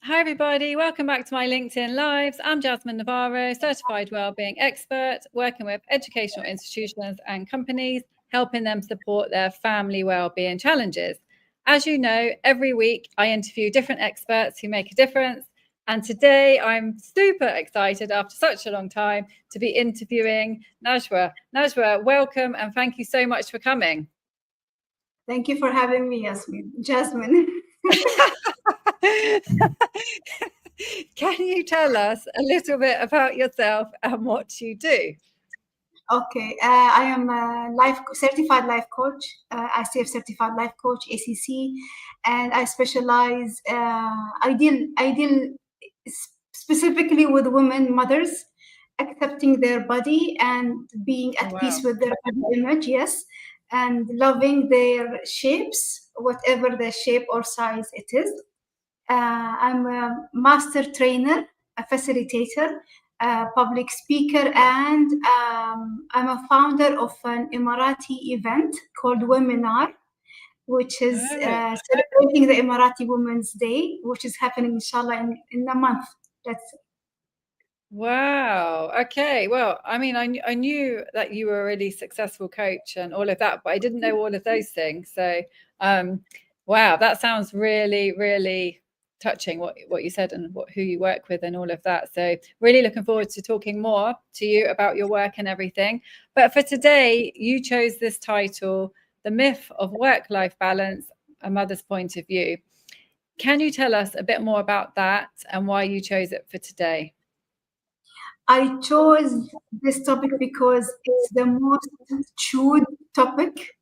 Hi everybody, welcome back to my LinkedIn Lives. I'm Jasmine Navarro, certified wellbeing expert, working with educational institutions and companies, helping them support their family wellbeing challenges. As you know, every week I interview different experts who make a difference. And today I'm super excited after such a long time to be interviewing Najwa. Najwa, welcome and thank you so much for coming. Thank you for having me, Jasmine. Can you tell us a little bit about yourself and what you do? Okay, I am a certified life coach, ICF certified life coach, ACC, and I specialize. I deal specifically with women mothers accepting their body and being at peace with their body image. Yes, and loving their shapes, whatever the shape or size it is. I'm a master trainer, a facilitator, a public speaker, and I'm a founder of an Emirati event called Withnava, which is celebrating the Emirati Women's Day, which is happening, inshallah, in a month. That's it. Wow. Okay. Well, I mean, I knew that you were a really successful coach and all of that, but I didn't know all of those things. So, wow, that sounds really, really touching what you said and who you work with and all of that. So really looking forward to talking more to you about your work and everything. But for today, you chose this title, The Myth of Work-Life Balance, A Mother's Point of View. Can you tell us a bit more about that and why you chose it for today? I chose this topic because it's the most chewed topic,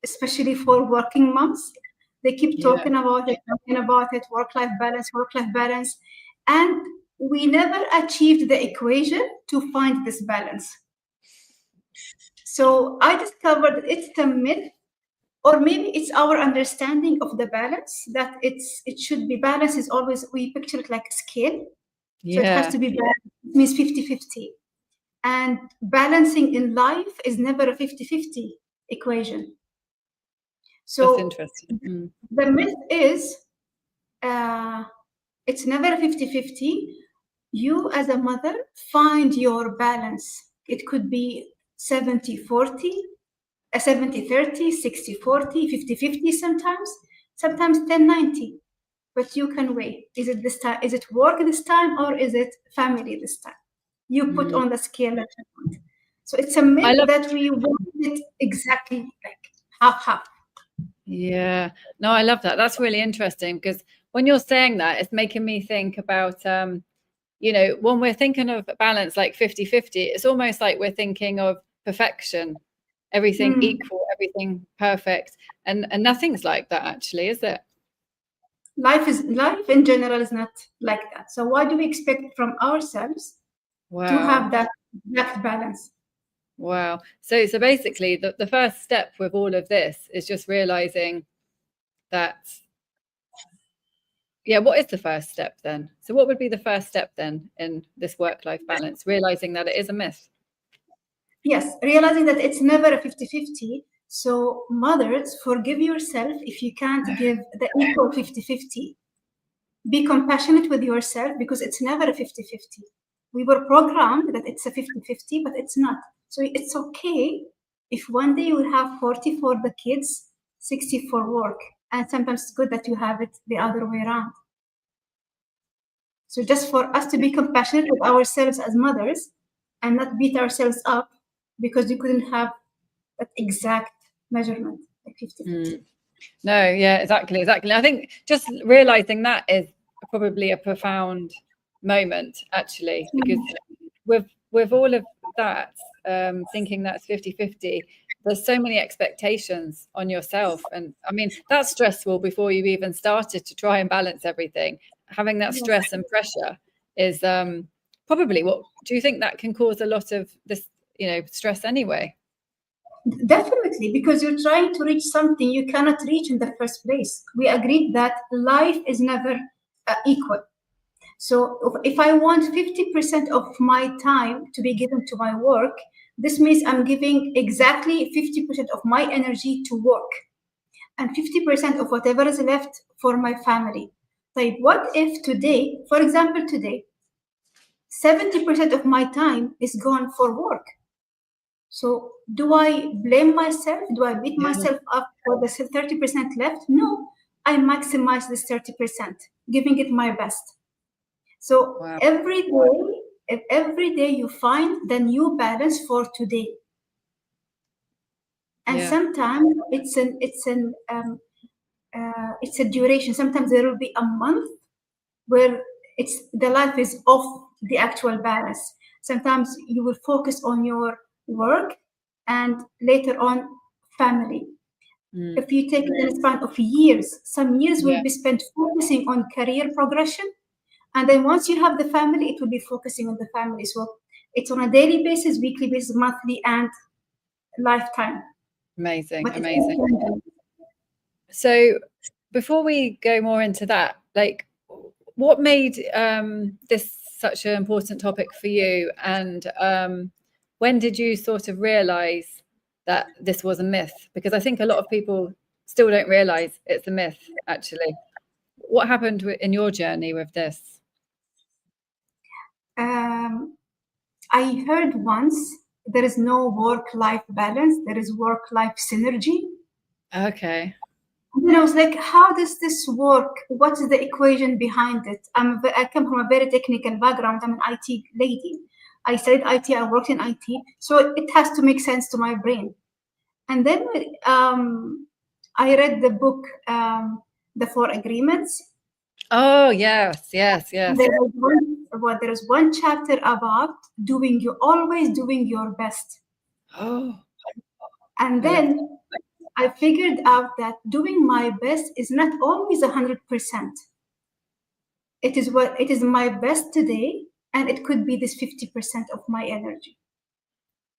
especially for working moms. They keep talking about it, work-life balance. And we never achieved the equation to find this balance. So I discovered it's the myth, or maybe it's our understanding of the balance, that it should be balance is always, we picture it like a scale. So it has to be balanced. It means 50-50. And balancing in life is never a 50-50 equation. So that's interesting. The myth is it's never a 50-50. You as a mother find your balance. It could be 70-40, 70-30, 60-40, 50-50 sometimes 10-90. But you can weigh. Is it this time? Is it work this time, or is it family this time? You put on the scale that you want. So it's a myth that we want it exactly like half. Yeah. No, I love that. That's really interesting, because when you're saying that, it's making me think about, when we're thinking of balance like 50-50, it's almost like we're thinking of perfection, everything equal, everything perfect. And nothing's like that, actually, is it? Life in general is not like that. So why do we expect from ourselves to have that exact balance? Wow. So basically the first step with all of this is just realizing that, what is the first step then? So what would be the first step then in this work-life balance? Realizing that it is a myth. Yes, realizing that it's never a 50-50. So mothers, forgive yourself if you can't give the equal 50-50. Be compassionate with yourself, because it's never a 50-50. We were programmed that it's a 50-50, but it's not. So it's okay if one day you will have 40 for the kids, 60 for work. And sometimes it's good that you have it the other way around. So just for us to be compassionate with ourselves as mothers and not beat ourselves up because we couldn't have that exact measurement, like 50-50. No, yeah, exactly. I think just realizing that is probably a profound moment, actually, because with all of that, thinking that's 50-50, there's so many expectations on yourself. And I mean, that's stressful before you've even started to try and balance everything. Having that stress and pressure is probably what, do you think that can cause a lot of this, stress anyway? Definitely, because you're trying to reach something you cannot reach in the first place. We agreed that life is never equal. So if I want 50% of my time to be given to my work, this means I'm giving exactly 50% of my energy to work and 50% of whatever is left for my family. Like, what if today, for example, today, 70% of my time is gone for work? So do I blame myself? Do I beat myself up for the 30% left? No, I maximize this 30%, giving it my best. So Wow. every day you find the new balance for today. And sometimes it's a duration. Sometimes there will be a month where the life is off the actual balance. Sometimes you will focus on your work and later on family. If you take it in a span of years, some years will be spent focusing on career progression. And then once you have the family, it will be focusing on the family. So it's on a daily basis, weekly basis, monthly, and lifetime. Amazing, But amazing. So before we go more into that, like, what made this such an important topic for you? And when did you sort of realize that this was a myth? Because I think a lot of people still don't realize it's a myth, actually. What happened in your journey with this? I heard once there is no work-life balance, there is work-life synergy. Okay. And I was like, how does this work? What is the equation behind it? I come from a very technical background. I'm an IT lady. I studied IT, I worked in IT. So it has to make sense to my brain. And then I read the book, The Four Agreements. Oh, yes, yes, yes. There is one chapter about always doing your best. Oh. And then I figured out that doing my best is not always 100%. It is my best today, and it could be this 50% of my energy.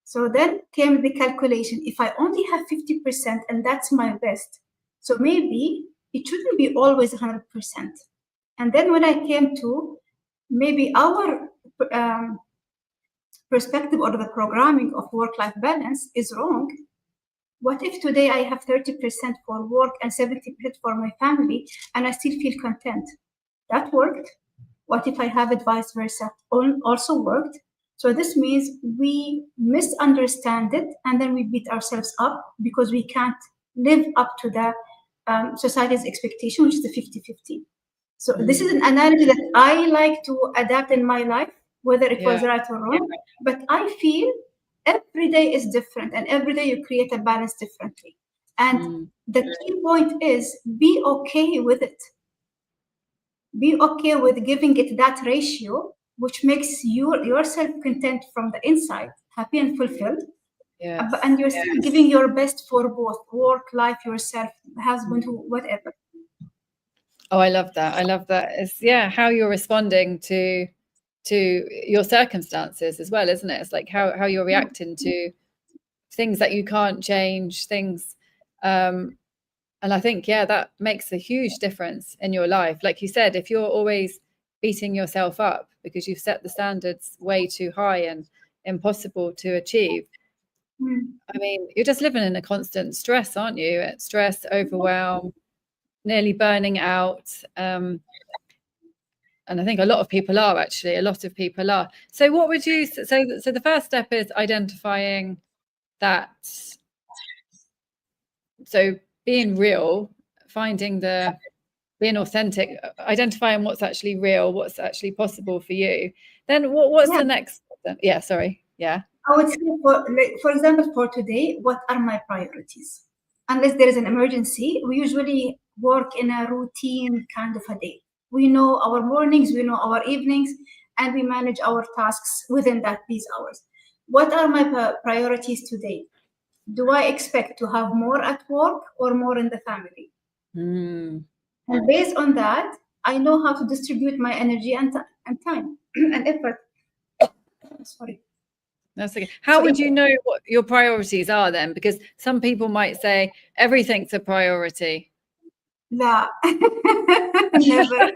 So then came the calculation. If I only have 50% and that's my best, so maybe it shouldn't be always 100%. And then when I came to maybe our perspective or the programming of work-life balance is wrong. What if today I have 30% for work and 70% for my family and I still feel content? That worked. What if I have it vice versa? Also worked. So this means we misunderstand it and then we beat ourselves up because we can't live up to the society's expectation, which is the 50-50. So this is an analogy that I like to adapt in my life, whether it was right or wrong. But I feel every day is different and every day you create a balance differently. And the key point is be okay with it. Be okay with giving it that ratio, which makes yourself content from the inside, happy and fulfilled. Yes. And you're still giving your best for both work, life, yourself, husband, whatever. Oh, I love that. I love that. It's how you're responding to your circumstances as well, isn't it? It's like how you're reacting to things that you can't change, things and I think that makes a huge difference in your life. Like you said, if you're always beating yourself up because you've set the standards way too high and impossible to achieve, I mean, you're just living in a constant stress, aren't you? Stress, overwhelm, nearly burning out. And I think a lot of people are actually. A lot of people are. So what would you so the first step is identifying that. So being real, being authentic, identifying what's actually real, what's actually possible for you. Then what's the next step? Yeah, sorry. Yeah. I would say, for example, for today, what are my priorities? Unless there is an emergency, we usually work in a routine kind of a day. We know our mornings, we know our evenings, and we manage our tasks within these hours. What are my priorities today? Do I expect to have more at work or more in the family? And based on that, I know how to distribute my energy and time and effort. Sorry. That's okay. How would you know what your priorities are then? Because some people might say everything's a priority. No, never.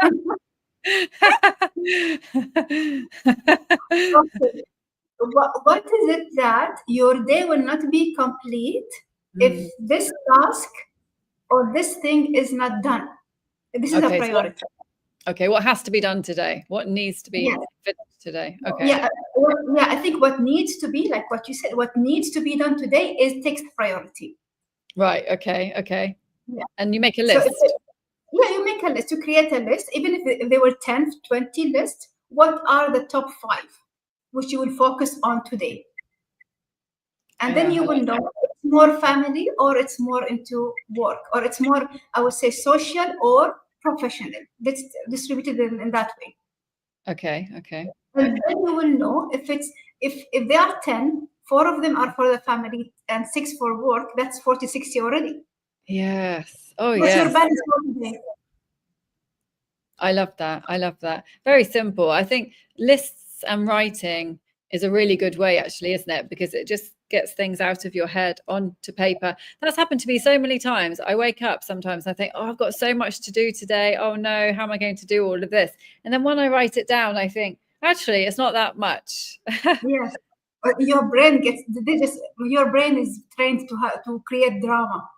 What is it that your day will not be complete if this task or this thing is not done? This is a priority. Okay, what has to be done today? What needs to be finished today? Okay. Yeah, I think what needs to be, like what you said, what needs to be done today is takes priority. Right. Okay. Yeah. And you make a So list. you make a list. You create a list, even if there were 10, 20 lists. What are the top 5 which you will focus on today? And then you will know it's more family, or it's more into work, or it's more, I would say, social or professional. Let's distribute it in that way. Okay. And then you will know if there are 10, 4 of them are for the family and 6 for work. That's 40, 60 already. Yes. Oh, What's yes. your balance for today? I love that. Very simple. I think lists and writing is a really good way, actually, isn't it? Because it just gets things out of your head onto paper. That's happened to me so many times. I wake up sometimes, I think, oh, I've got so much to do today. Oh no, how am I going to do all of this? And then when I write it down, I think, actually, it's not that much. Yes. Your brain your brain is trained to create drama.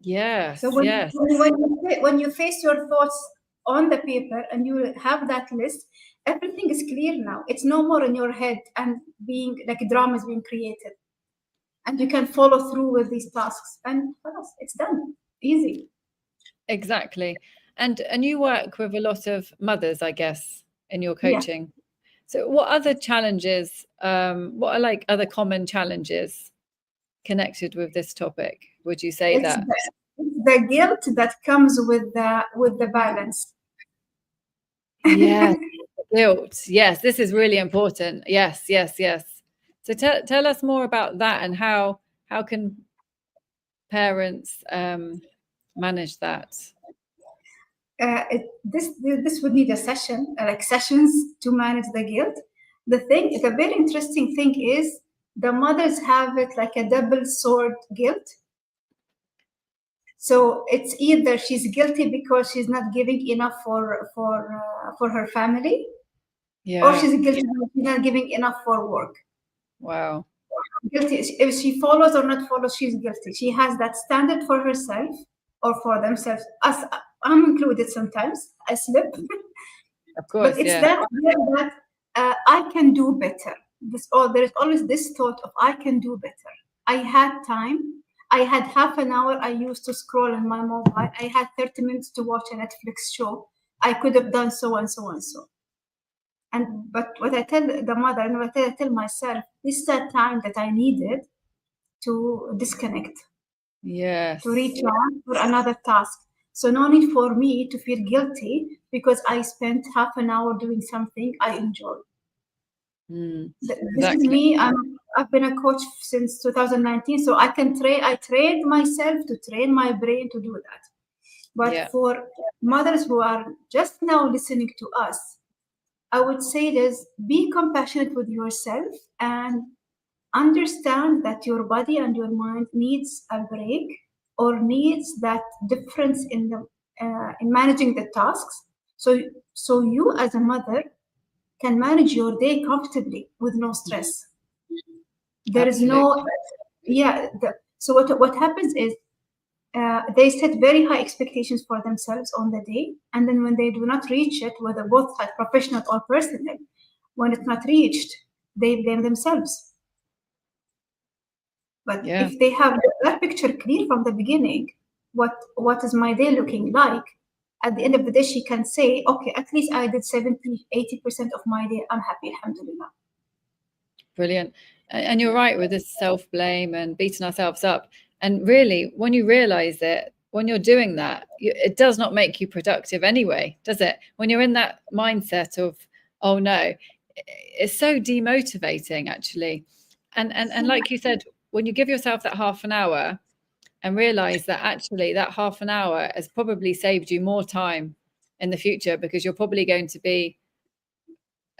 Yes. So when you face your thoughts on the paper and you have that list, everything is clear now. It's no more in your head and being like a drama is being created. And you can follow through with these tasks. And it's done. Easy. Exactly. And you work with a lot of mothers, I guess, in your coaching. Yeah. So what other challenges, what are like other common challenges connected with this topic? Would you say it's the guilt that comes with the balance? Yes, guilt. Yes, this is really important. Yes. So tell us more about that, and how can parents manage that? This would need a session, like sessions to manage the guilt. The very interesting thing is the mothers have it like a double sword guilt. So it's either she's guilty because she's not giving enough for her family, or she's guilty because she's not giving enough for work. Wow. Guilty. If she follows or not follows, she's guilty. She has that standard for herself or for themselves. As I'm included sometimes, I slip. Of course, but it's that I can do better. There is always this thought of I can do better. I had time. I had half an hour I used to scroll on my mobile. I had 30 minutes to watch a Netflix show. I could have done so and so and so. But what I tell the mother and what I tell myself, this is that time that I needed to disconnect. Yes. To reach on for another task. So no need for me to feel guilty because I spent half an hour doing something I enjoy. This is me. I've been a coach since 2019, so I trained myself to train my brain to do that. But for mothers who are just now listening to us, I would say this: be compassionate with yourself and understand that your body and your mind needs a break or needs that difference in managing the tasks. So you as a mother can manage your day comfortably with no stress. There Absolutely. Is no, so what happens is they set very high expectations for themselves on the day, and then when they do not reach it, whether both like professional or personal, when it's not reached, they blame themselves. But if they have that picture clear from the beginning, what is my day looking like? At the end of the day, she can say, okay, at least I did 70, 80% of my day. I'm happy, alhamdulillah. Brilliant. And you're right with this self-blame and beating ourselves up. And really, when you realize it, when you're doing that, it does not make you productive anyway, does it? When you're in that mindset of, oh no, it's so demotivating actually. And like you said, when you give yourself that half an hour and realize that actually that half an hour has probably saved you more time in the future, because you're probably going to be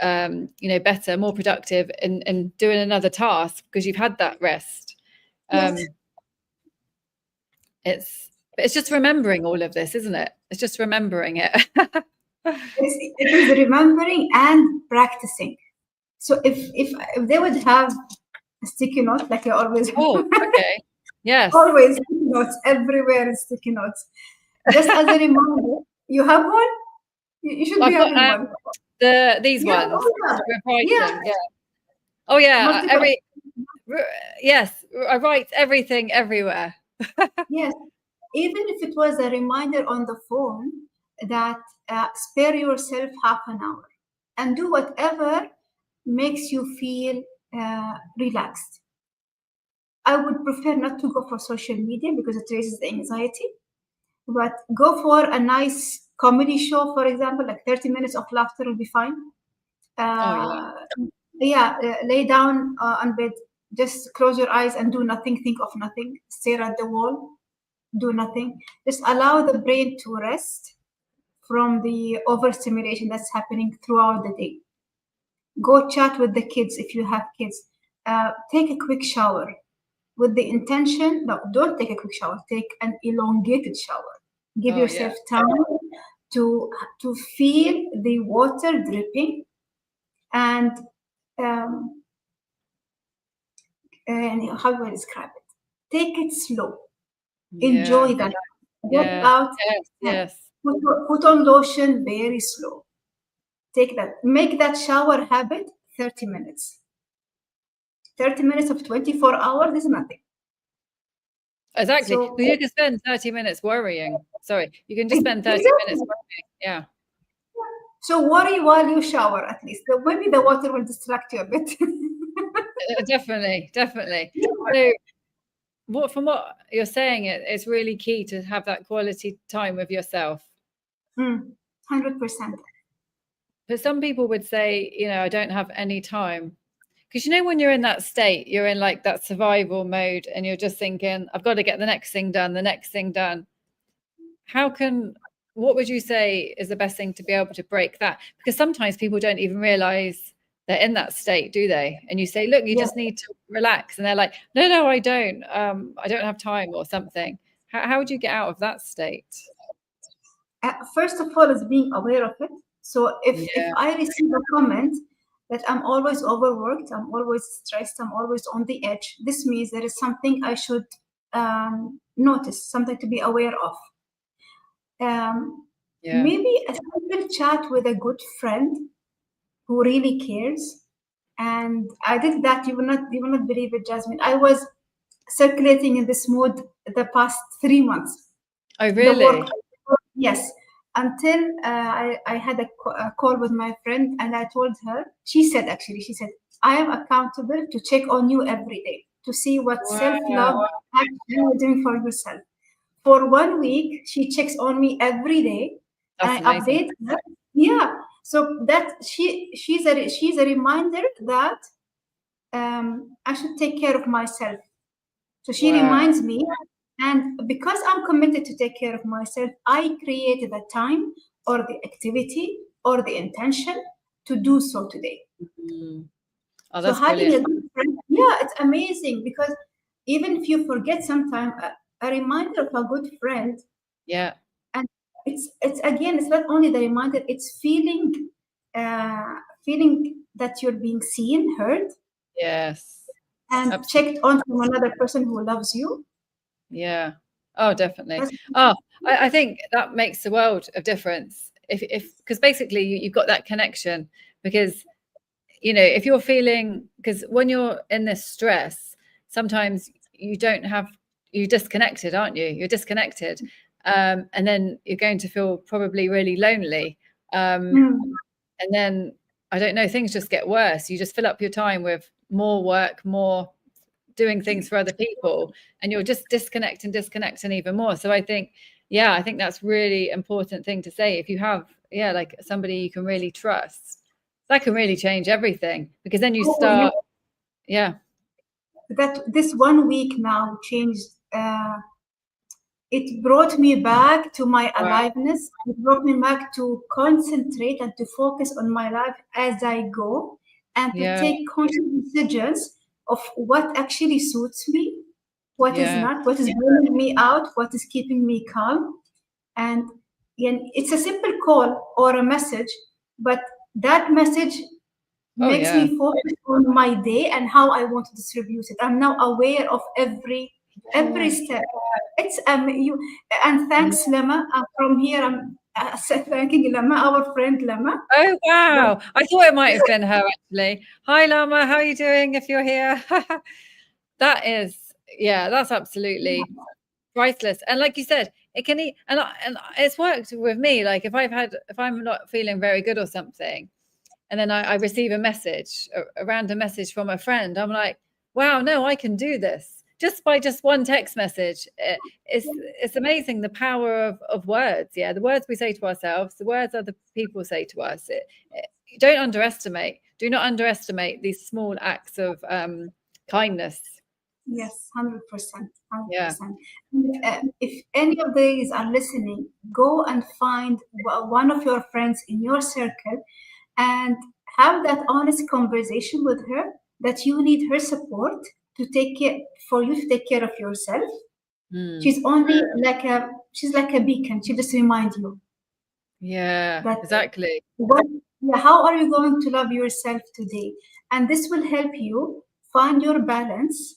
better, more productive in doing another task because you've had that rest. It's just remembering all of this, isn't it? It's just remembering it. It is remembering and practicing. So if they would have a sticky note, like I always Yes, always sticky notes everywhere, sticky notes, just as a reminder. You have one? You should be I've got having one. these Yeah, ones oh yeah. with Yeah, writing. Yeah. Oh yeah. multiple. Yes, I write everything everywhere. Yes, even if it was a reminder on the phone that spare yourself half an hour and do whatever makes you feel relaxed. I would prefer not to go for social media because it raises the anxiety, but go for a nice comedy show, for example, like 30 minutes of laughter will be fine. Oh yeah. Uh, yeah, lay down on bed, just close your eyes and do nothing, think of nothing, stare at the wall, do nothing. Just allow the brain to rest from the overstimulation that's happening throughout the day. Go chat with the kids if you have kids. Take a quick shower with the intention. No, don't take a quick shower. Take an elongated shower. Give Oh yeah. yourself time to to feel the water dripping and um, and how do I describe it? Take it slow. Yeah. Enjoy that. Get Yes. out. Yes. Yeah. Yes. Put on lotion very slow. Take that. Make that shower habit 30 minutes. 30 minutes of 24 hours is nothing. Exactly. So, Because you can spend 30 minutes worrying. Sorry, you can just spend 30 minutes exactly. worrying. Yeah. So worry while you shower at least. Maybe the water will distract you a bit. Definitely. Definitely. So from what you're saying, it's really key to have that quality time with yourself. 100%. But some people would say, I don't have any time. Because when you're in that state, you're in like that survival mode and you're just thinking, I've got to get the next thing done, the next thing done. What would you say is the best thing to be able to break that? Because sometimes people don't even realize they're in that state, do they? And you say, look, you Yeah. just need to relax. And they're like, no, I don't. I don't have time or something. How would you get out of that state? First of all, is being aware of it. So if Yeah. I receive a comment that I'm always overworked, I'm always stressed, I'm always on the edge, this means there is something I should notice, something to be aware of. Yeah. Maybe a simple chat with a good friend who really cares. And I did that. You will not believe it, Jasmine. I was circulating in this mood the past 3 months. Oh, The work, really? yes. Until I had a call with my friend, and I told her. She said, I am accountable to check on you every day to see what self-love Wow. action you're doing for yourself. For 1 week, she checks on me every day, and That's I amazing. update her. Yeah. So that she's a reminder that I should take care of myself. So she Wow. reminds me, and because I'm committed to take care of myself, I created the time or the activity or the intention to do so today. Mm. Oh, So that's having brilliant. a good friend, yeah, it's amazing because even if you forget sometime, a reminder of a good friend, Yeah. and it's again, it's not only the reminder, it's uh, feeling that you're being seen, heard, Yes. and Absolutely. checked on from another person who loves you. Yeah. Oh, definitely. That's Oh, I think that makes the world of difference. If because basically you've got that connection because if you're feeling because when you're in this stress, sometimes you're disconnected, aren't you? You're disconnected. And then you're going to feel probably really lonely. mm, And then I don't know, things just get worse. You just fill up your time with more work, more doing things for other people, and you're just disconnecting even more. So I think that's really important thing to say. If you have like somebody you can really trust, that can really change everything because then you oh, yeah. start yeah That this 1 week now changed. It brought me back to my wow, aliveness. It brought me back to concentrate and to focus on my life as I go and to yeah, take conscious decisions of what actually suits me, what is yeah, not, what is bringing me out, what is keeping me calm. And it's a simple call or a message, but that message oh makes yeah, me focus on my day and how I want to distribute it. I'm now aware of every yeah, step. It's you and yeah. thanks, Lema. From here, thanking Lama, our friend Lama. Oh, wow. I thought it might have been her, actually. Hi, Lama. How are you doing if you're here? That is, yeah, that's absolutely priceless. And like you said, it can eat, and it's worked with me. Like if I'm not feeling very good or something, and then I receive a random message from a friend, I'm like, wow, no, I can do this just by just one text message. It's amazing the power of words. Yeah, the words we say to ourselves, the words other people say to us. Do not underestimate these small acts of kindness. Yes, 100%. 100%. Yeah. If any of these are listening, go and find one of your friends in your circle and have that honest conversation with her that you need her support to take care for you to take care of yourself. She's only she's like a beacon. She just reminds you Yeah, that exactly. how are you going to love yourself today? And this will help you find your balance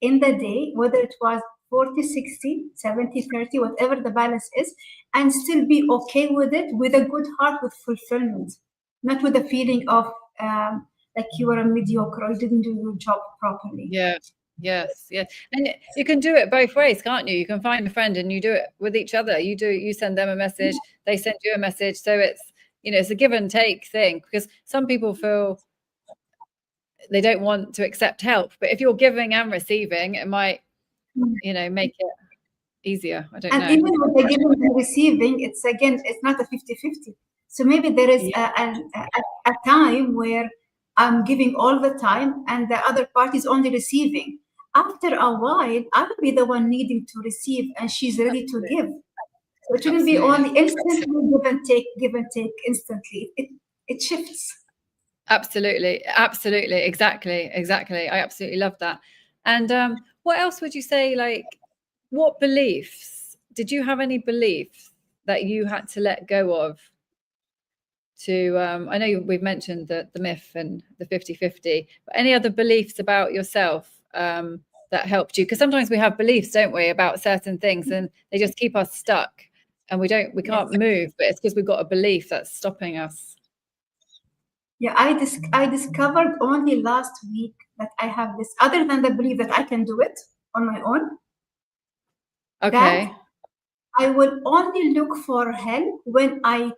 in the day, whether it was 40, 60, 70, 30, whatever the balance is, and still be okay with it with a good heart, with fulfillment, not with a feeling of like you were a mediocre or you didn't do your job properly. Yeah. Yes. Yeah. And you can do it both ways, can't you? You can find a friend and you do it with each other. You send them a message, they send you a message. So it's a give and take thing, because some people feel they don't want to accept help. But if you're giving and receiving, it might, make it easier. I don't know. And even with the giving and receiving, it's not a 50-50. So maybe there is a time where I'm giving all the time and the other party is only receiving. After a while, I will be the one needing to receive and she's ready to give. So it shouldn't be only instantly give and take instantly. It shifts. Absolutely. Exactly. I absolutely love that. And what else would you say, like, what beliefs, did you have any beliefs that you had to let go of to, I know we've mentioned the myth and the 50-50, but any other beliefs about yourself that helped you? Because sometimes we have beliefs, don't we, about certain things, and they just keep us stuck and we can't move, but it's because we've got a belief that's stopping us. Yeah, I discovered only last week that I have this, other than the belief that I can do it on my own. Okay. That I will only look for help when I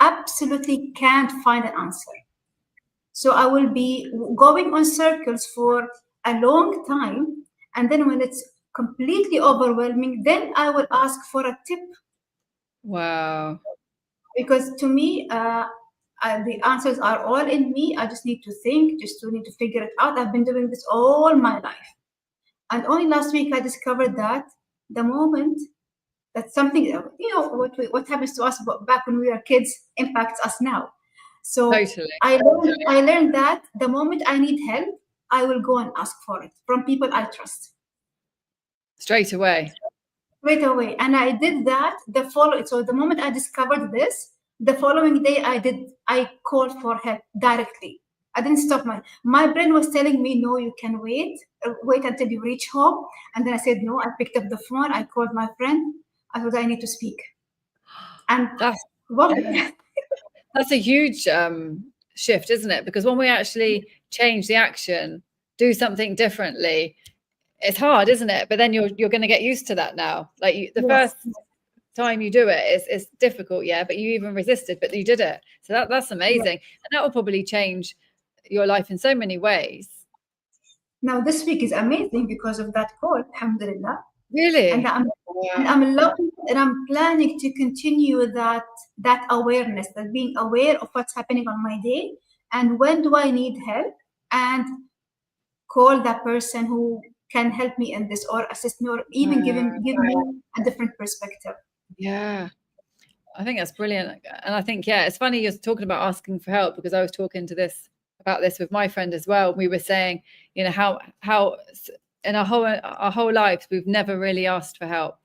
absolutely can't find an answer. So I will be going on circles for a long time, and then when it's completely overwhelming, then I will ask for a tip. Wow. Because to me, the answers are all in me. I just need to think, just to need to figure it out. I've been doing this all my life. And only last week I discovered that the moment that something, what happens to us back when we were kids impacts us now. So totally. I learned that the moment I need help, I will go and ask for it from people I trust. Straight away. And I did that so the moment I discovered this, the following day I called for help directly. I didn't stop. My brain was telling me, no, you can wait until you reach home. And then I said, no. I picked up the phone, I called my friend, I thought I need to speak. And that's a huge shift, isn't it? Because when we actually change the action, do something differently, it's hard, isn't it? But then you're going to get used to that now. Like the first time you do it, it's difficult, yeah, but you even resisted, but you did it. So that's amazing. And that will probably change your life in so many ways. Now this week is amazing because of that call, alhamdulillah. Really? And I'm loving it, and I'm planning to continue that awareness, that being aware of what's happening on my day and when do I need help, and call that person who can help me in this or assist me or even give me a different perspective. Yeah. I think that's brilliant. And I think, it's funny you're talking about asking for help, because I was talking about this with my friend as well. We were saying, how in our whole lives, we've never really asked for help.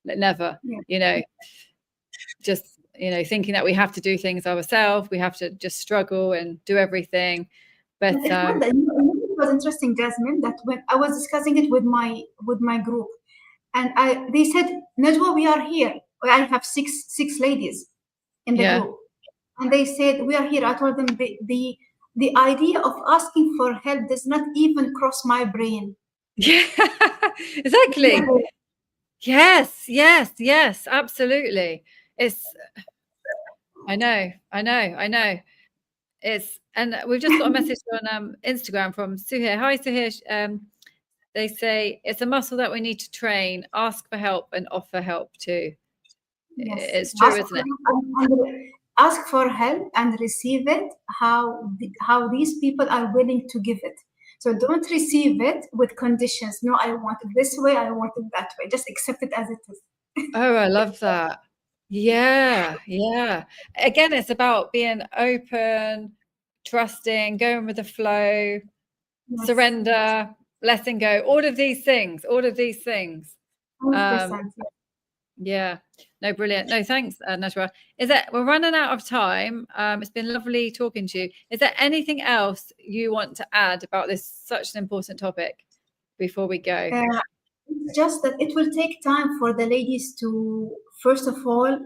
Never, just, thinking that we have to do things ourselves. We have to just struggle and do everything. But it was interesting, Jasmine, that when I was discussing it with my group, and they said, Najwa, we are here. I have six ladies. in the Yeah. group, and they said, we are here. I told them the idea of asking for help does not even cross my brain. Yeah, exactly. Yes, yes, yes, absolutely. It's, I know. It's, and we've just got a message on Instagram from Suhir. Hi, Suhir. They say it's a muscle that we need to train. Ask for help and offer help too. Yes, It's true, isn't it? ask for help and receive it. How these people are willing to give it. So don't receive it with conditions. No, I want it this way. I want it that way. Just accept it as it is. Oh, I love that. Yeah, yeah. Again, it's about being open, trusting, going with the flow, Yes, surrender, letting go, all of these things, all of these things. 100%. Yeah, no, brilliant. No, thanks, Najwa. We're running out of time. It's been lovely talking to you. Is there anything else you want to add about this such an important topic before we go? It's just that it will take time for the ladies to, first of all,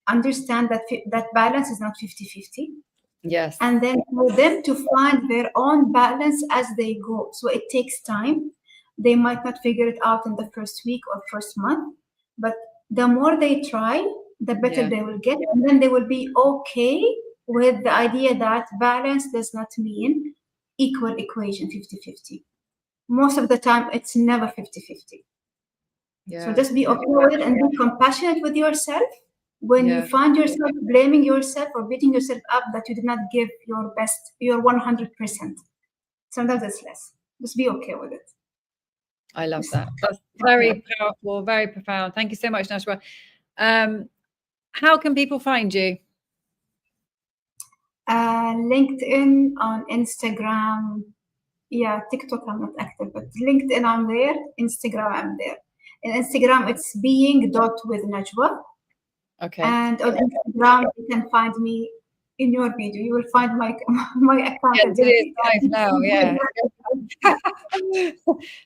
understand that that balance is not 50-50. Yes. And then for them to find their own balance as they go. So it takes time. They might not figure it out in the first week or first month, but the more they try, the better Yeah. they will get. And then they will be okay with the idea that balance does not mean equal equation 50-50. Most of the time, it's never 50-50. Yeah. So just be okay with it and be compassionate with yourself. When you Yeah. find yourself blaming yourself or beating yourself up that you did not give your best, your 100%, sometimes it's less. Just be okay with it. I love that. That's very powerful, very profound. Thank you so much, Najwa. How can people find you? LinkedIn, on Instagram. Yeah, TikTok I'm not active, but LinkedIn I'm there. Instagram I'm there. In Instagram it's being.with Najwa. Okay. And on Instagram you can find me in your video. You will find my account. Yeah, the video is live now. Yeah.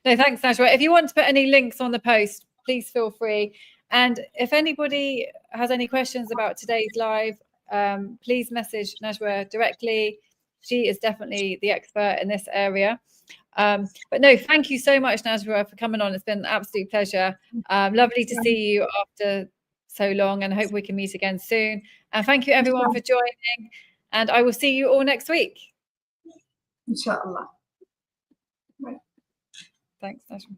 No, thanks, Najwa. If you want to put any links on the post, please feel free. And if anybody has any questions about today's live, please message Najwa directly. She is definitely the expert in this area. But no, thank you so much, Najwa, for coming on. It's been an absolute pleasure. Lovely to see you after so long, and I hope we can meet again soon. And thank you everyone for joining. And I will see you all next week. Inshallah. Thanks, Najwa.